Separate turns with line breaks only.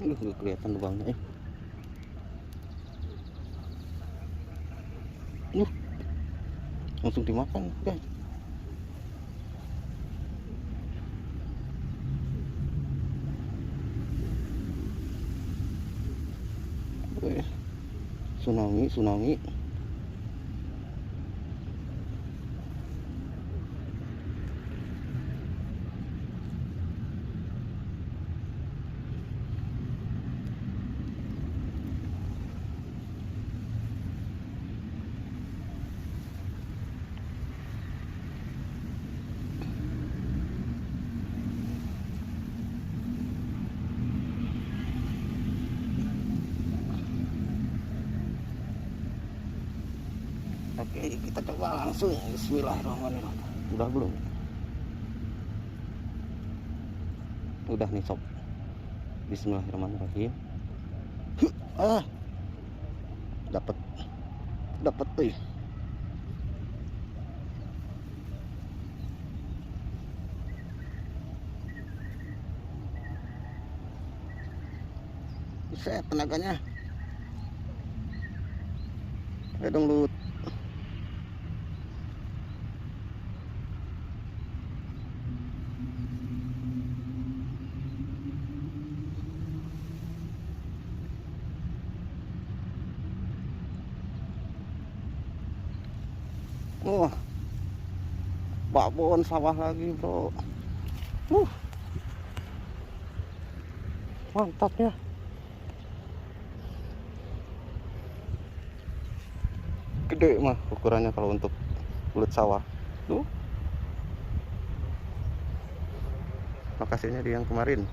Nggak kelihatan lubangnya. Langsung dimakan, guys. Tsunami. Oke, kita coba langsung. Bismillahirrahmanirrahim. Udah belum? Udah nih sob. Bismillahirrahmanirrahim. Dapat tuh. Buset, tenaganya. Ayo dong, Lut. Wah, babon sawah lagi, bro. Mantapnya. Gede mah ukurannya kalau untuk belut sawah. Tuh. Lokasinya di yang kemarin.